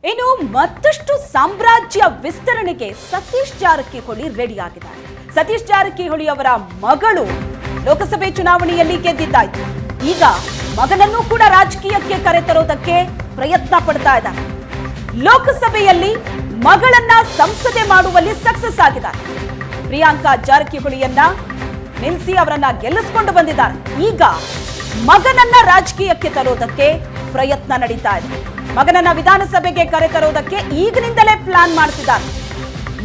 ಇನ್ನು ಮತ್ತಷ್ಟು ಸಾಮ್ರಾಜ್ಯ ವಿಸ್ತರಣೆಗೆ ಸತೀಶ್ ಜಾರಕಿಹೊಳಿ ರೆಡಿ ಆಗಿದ್ದಾರೆ. ಸತೀಶ್ ಜಾರಕಿಹೊಳಿ ಅವರ ಮಗಳು ಲೋಕಸಭೆ ಚುನಾವಣೆಯಲ್ಲಿ ಗೆದ್ದಿದ್ದಾಯ್ತು. ಈಗ ಮಗನನ್ನು ಕೂಡ ರಾಜಕೀಯಕ್ಕೆ ಕರೆತರೋದಕ್ಕೆ ಪ್ರಯತ್ನ ಪಡ್ತಾ ಇದ್ದಾರೆ. ಲೋಕಸಭೆಯಲ್ಲಿ ಮಗಳನ್ನ ಸಂಸದೆ ಮಾಡುವಲ್ಲಿ ಸಕ್ಸಸ್ ಆಗಿದ್ದಾರೆ. ಪ್ರಿಯಾಂಕಾ ಜಾರಕಿಹೊಳಿಯನ್ನ ನಿಲ್ಲಿಸಿ ಅವರನ್ನ ಗೆಲ್ಲಿಸಿಕೊಂಡು ಬಂದಿದ್ದಾರೆ. ಈಗ ಮಗನನ್ನ ರಾಜಕೀಯಕ್ಕೆ ತರೋದಕ್ಕೆ ಪ್ರಯತ್ನ ನಡೀತಾ ಇದೆ. ಮಗನನ್ನ ವಿಧಾನಸಭೆಗೆ ಕರೆತರೋದಕ್ಕೆ ಈಗಿನಿಂದಲೇ ಪ್ಲಾನ್ ಮಾಡ್ತಿದ್ದಾರೆ.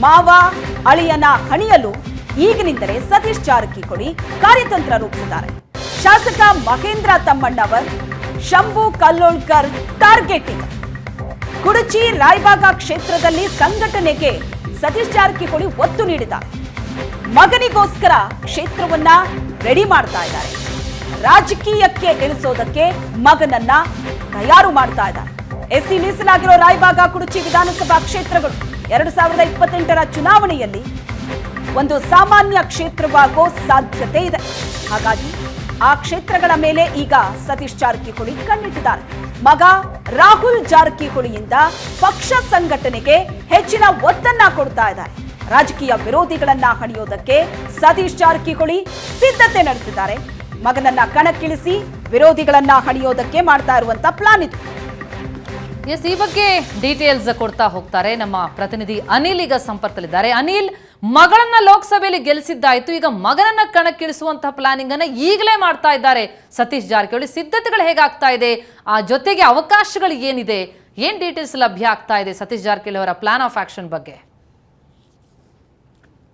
ಮಾವ ಅಳಿಯನ ಹಣಿಯಲು ಈಗಿನಿಂದಲೇ ಸತೀಶ್ ಜಾರಕಿಹೊಳಿ ಕಾರ್ಯತಂತ್ರ ರೂಪಿಸಿದ್ದಾರೆ. ಶಾಸಕ ಮಹೇಂದ್ರ ತಮ್ಮಣ್ಣವರ್, ಶಂಭು ಕಲ್ಲೋಳ್ಕರ್ ಟಾರ್ಗೆಟಿಂಗ್. ಕುಡಚಿ ರಾಯಬಾಗ ಕ್ಷೇತ್ರದಲ್ಲಿ ಸಂಘಟನೆಗೆ ಸತೀಶ್ ಜಾರಕಿಹೊಳಿ ಒತ್ತು ನೀಡಿದ್ದಾರೆ. ಮಗನಿಗೋಸ್ಕರ ಕ್ಷೇತ್ರವನ್ನ ರೆಡಿ ಮಾಡ್ತಾ ಇದ್ದಾರೆ. ರಾಜಕೀಯಕ್ಕೆ ಇಳಿಸೋದಕ್ಕೆ ಮಗನನ್ನ ತಯಾರು ಮಾಡ್ತಾ ಇದ್ದಾರೆ. ಎಸ್ಸಿ ಮೀಸಲಾಗಿರೋ ರಾಯಬಾಗ, ಕುಡಚಿ ವಿಧಾನಸಭಾ ಕ್ಷೇತ್ರಗಳು 2028ರ ಚುನಾವಣೆಯಲ್ಲಿ ಒಂದು ಸಾಮಾನ್ಯ ಕ್ಷೇತ್ರವಾಗೋ ಸಾಧ್ಯತೆ ಇದೆ. ಹಾಗಾಗಿ ಆ ಕ್ಷೇತ್ರಗಳ ಮೇಲೆ ಈಗ ಸತೀಶ್ ಜಾರಕಿಹೊಳಿ ಕಣ್ಣಿಟ್ಟಿದ್ದಾರೆ. ಮಗ ರಾಹುಲ್ ಜಾರಕಿಹೊಳಿಯಿಂದ ಪಕ್ಷ ಸಂಘಟನೆಗೆ ಹೆಚ್ಚಿನ ಒತ್ತನ್ನ ಕೊಡ್ತಾ ಇದ್ದಾರೆ. ರಾಜಕೀಯ ವಿರೋಧಿಗಳನ್ನ ಹಣಿಯೋದಕ್ಕೆ ಸತೀಶ್ ಜಾರಕಿಹೊಳಿ ಸಿದ್ಧತೆ ನಡೆಸಿದ್ದಾರೆ. ಮಗನನ್ನ ಕಣಕ್ಕಿಳಿಸಿ ವಿರೋಧಿಗಳನ್ನ ಹಣಿಯೋದಕ್ಕೆ ಮಾಡ್ತಾ ಇರುವಂತ ಪ್ಲಾನ್ ಇದು. ಎಸ್, ಈ ಬಗ್ಗೆ ಡೀಟೇಲ್ಸ್ ಕೊಡ್ತಾ ಹೋಗ್ತಾರೆ ನಮ್ಮ ಪ್ರತಿನಿಧಿ ಅನಿಲ್. ಈಗ ಸಂಪರ್ಕದಲ್ಲಿದ್ದಾರೆ. ಅನಿಲ್, ಮಗಳನ್ನ ಲೋಕಸಭೆಯಲ್ಲಿ ಗೆಲ್ಲಿಸಿದ್ದಾಯ್ತು, ಈಗ ಮಗನನ್ನ ಕಣಕ್ಕಿಳಿಸುವಂತಹ ಪ್ಲಾನಿಂಗ್ ಅನ್ನ ಈಗಲೇ ಮಾಡ್ತಾ ಇದ್ದಾರೆ ಸತೀಶ್ ಜಾರಕಿಹೊಳಿ. ಸಿದ್ಧತೆಗಳು ಹೇಗಾಗ್ತಾ ಇದೆ, ಆ ಜೊತೆಗೆ ಅವಕಾಶಗಳು ಏನಿದೆ, ಏನ್ ಡೀಟೇಲ್ಸ್ ಲಭ್ಯ ಆಗ್ತಾ ಇದೆ ಸತೀಶ್ ಜಾರಕಿಹೊಳಿ ಅವರ ಪ್ಲಾನ್ ಆಫ್ ಆಕ್ಷನ್ ಬಗ್ಗೆ?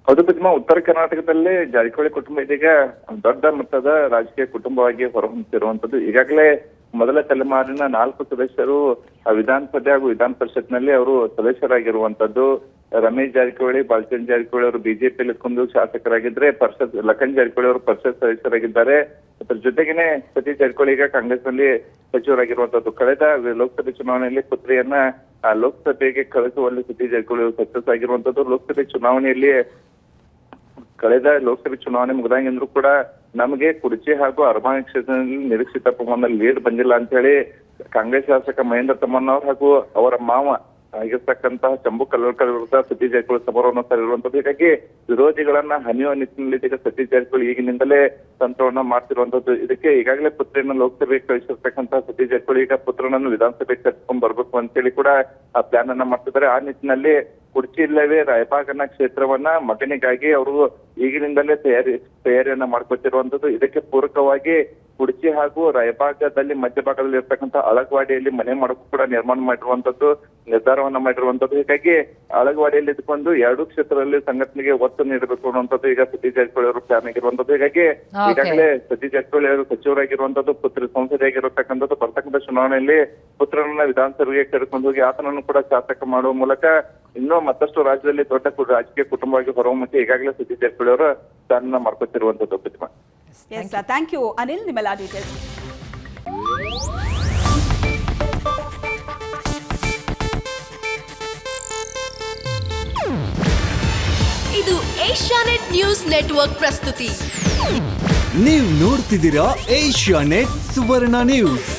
ಹೌದು ಪದ್ಮ, ಉತ್ತರ ಕರ್ನಾಟಕದಲ್ಲಿ ಜಾರಕಿಹೊಳಿ ಕುಟುಂಬ ಇದೀಗ ದೊಡ್ಡ ಮಟ್ಟದ ರಾಜಕೀಯ ಕುಟುಂಬವಾಗಿ ಹೊರಹೊಮ್ಮುತ್ತಿರುವಂತದ್ದು. ಈಗಾಗಲೇ ಮೊದಲ ತಲೆಮಾರಿನ 4 ಸದಸ್ಯರು ವಿಧಾನಸಭೆ ಹಾಗೂ ವಿಧಾನ ಪರಿಷತ್ನಲ್ಲಿ ಅವರು ಸದಸ್ಯರಾಗಿರುವಂತದ್ದು. ರಮೇಶ್ ಜಾರಕಿಹೊಳಿ, ಬಾಲಚಂದ್ರ ಜಾರಕಿಹೊಳಿ ಅವರು ಬಿಜೆಪಿಯಲ್ಲಿ ಇಟ್ಕೊಂಡು ಶಾಸಕರಾಗಿದ್ರೆ, ಲಖನ್ ಜಾರಕಿಹೊಳಿ ಅವರು ಪರಿಷತ್ ಸದಸ್ಯರಾಗಿದ್ದಾರೆ. ಅದರ ಜೊತೆಗೇನೆ ಸತೀಶ್ ಜಾರಕಿಹೊಳಿ ಈಗ ಕಾಂಗ್ರೆಸ್ ನಲ್ಲಿ ಸಚಿವರಾಗಿರುವಂತದ್ದು. ಕಳೆದ ಲೋಕಸಭೆ ಚುನಾವಣೆಯಲ್ಲಿ ಪುತ್ರಿಯನ್ನ ಲೋಕಸಭೆಗೆ ಕಳಿಸುವಲ್ಲಿ ಸತೀಶ್ ಜಾರಕಿಹೊಳಿ ಸಕ್ಸಸ್ ಆಗಿರುವಂತದ್ದು. ಕಳೆದ ಲೋಕಸಭೆ ಚುನಾವಣೆ ಮುಗಿದಂಗಿಂದ್ರೂ ಕೂಡ ನಮಗೆ ಕುಡಚಿ ಹಾಗೂ ಅರಮಾನಿ ಕ್ಷೇತ್ರದಲ್ಲಿ ನಿರೀಕ್ಷಿತ ಪ್ರಮಾಣದಲ್ಲಿ ಲೀಡ್ ಬಂದಿಲ್ಲ ಅಂತ ಹೇಳಿ ಕಾಂಗ್ರೆಸ್ ಶಾಸಕ ಮಹೇಂದ್ರ ತಮ್ಮಣ್ಣವ್ರು ಹಾಗೂ ಅವರ ಮಾವ ಆಗಿರ್ತಕ್ಕಂತಹ ಶಂಭು ಕಲ್ಲೋಳ್ಕರ್ ವಿರುದ್ಧ ಸತೀಶ್ ಜಾರಕಿಹೊಳಿ ಸಮರವನ್ನು ಸಾರಿರುವಂತದ್ದು. ಹೀಗಾಗಿ ವಿರೋಧಿಗಳನ್ನ ಹನಿಯುವ ನಿಟ್ಟಿನಲ್ಲಿ ಈಗ ಸತೀಶ್ ಜಾರಕಿಹೊಳಿ ಈಗಿನಿಂದಲೇ ತಂತ್ರವನ್ನ ಮಾಡ್ತಿರುವಂತದ್ದು. ಇದಕ್ಕೆ ಈಗಾಗಲೇ ಪುತ್ರಿಯನ್ನ ಲೋಕಸಭೆಗೆ ಕಳಿಸಿರ್ತಕ್ಕಂತಹ ಸತೀಶ್ ಜಾರಕಿಹೊಳಿ ಈಗ ಪುತ್ರನನ್ನು ವಿಧಾನಸಭೆಗೆ ಕರ್ಸ್ಕೊಂಡ್ ಬರ್ಬೇಕು ಅಂತೇಳಿ ಕೂಡ ಆ ಪ್ಲಾನ್ ಅನ್ನ ಮಾಡ್ತಿದ್ದಾರೆ. ಆ ನಿಟ್ಟಿನಲ್ಲಿ ಕುಡಚಿ ಇಲ್ಲವೇ ರಾಯಬಾಗನ ಕ್ಷೇತ್ರವನ್ನ ಮಗನಿಗಾಗಿ ಅವರು ಈಗಿನಿಂದಲೇ ತಯಾರಿಯನ್ನ ಮಾಡ್ಕೊತಿರುವಂತದ್ದು. ಇದಕ್ಕೆ ಪೂರಕವಾಗಿ ಕುಡಚಿ ಹಾಗೂ ರಾಯಬಾಗದಲ್ಲಿ ಮಧ್ಯಭಾಗದಲ್ಲಿ ಇರ್ತಕ್ಕಂಥ ಅಳಗವಾಡಿಯಲ್ಲಿ ಮನೆ ಮಾಡೋಕ್ಕೂ ಕೂಡ ನಿರ್ಮಾಣ ಮಾಡಿರುವಂತದ್ದು, ನಿರ್ಧಾರವನ್ನ ಮಾಡಿರುವಂತದ್ದು. ಹೀಗಾಗಿ ಅಳಗವಾಡಿಯಲ್ಲಿ ಇದ್ಕೊಂಡು 2 ಕ್ಷೇತ್ರದಲ್ಲಿ ಸಂಘಟನೆಗೆ ಒತ್ತು ನೀಡಬೇಕು ಅನ್ನುವಂಥದ್ದು ಈಗ ಸತೀಶ್ ಜಾರಕಿಹೊಳಿ ಅವರು ಪ್ಲಾನ್ ಆಗಿರುವಂತದ್ದು. ಹೀಗಾಗಿ ಈಗಾಗಲೇ ಸತೀಶ್ ಜಾರಕಿಹೊಳಿ ಅವರು ಸಚಿವರಾಗಿರುವಂತದ್ದು, ಪುತ್ರ ಸಂಸದೆಯಾಗಿರತಕ್ಕಂಥದ್ದು. ಬರ್ತಕ್ಕಂಥ ಚುನಾವಣೆಯಲ್ಲಿ ಪುತ್ರನನ್ನ ವಿಧಾನಸಭೆಗೆ ಕರೆದುಕೊಂಡು ಹೋಗಿ ಆತನನ್ನು ಕೂಡ ಶಾಸಕ ಮಾಡುವ ಮೂಲಕ ಇನ್ನೂ ಮತ್ತಷ್ಟು ರಾಜ್ಯದಲ್ಲಿ ದೊಡ್ಡ ರಾಜಕೀಯ ಕುಟುಂಬವಾಗಿ ಹೊರಹೊಮ್ಮಕ್ಕೆ ಈಗಾಗಲೇ ಸತೀಶ್ ಜಾರಕಿಹೊಳಿ ಅವರು ಪ್ಲಾನ್ ಮಾಡ್ಕೊತಿರುವಂತದ್ದು. ಥ್ಯಾಂಕ್ ಯು ಅನಿಲ್, ನಿಮ್ಮೆಲ್ಲ ಡೀಟೇಲ್ಸ್. ಇದು ಏಷ್ಯಾನೆಟ್ ನ್ಯೂಸ್ ನೆಟ್ವರ್ಕ್ ಪ್ರಸ್ತುತಿ. ನೀವು ನೋಡ್ತಿದ್ದೀರಾ ಏಷ್ಯಾನೆಟ್ ಸುವರ್ಣ ನ್ಯೂಸ್.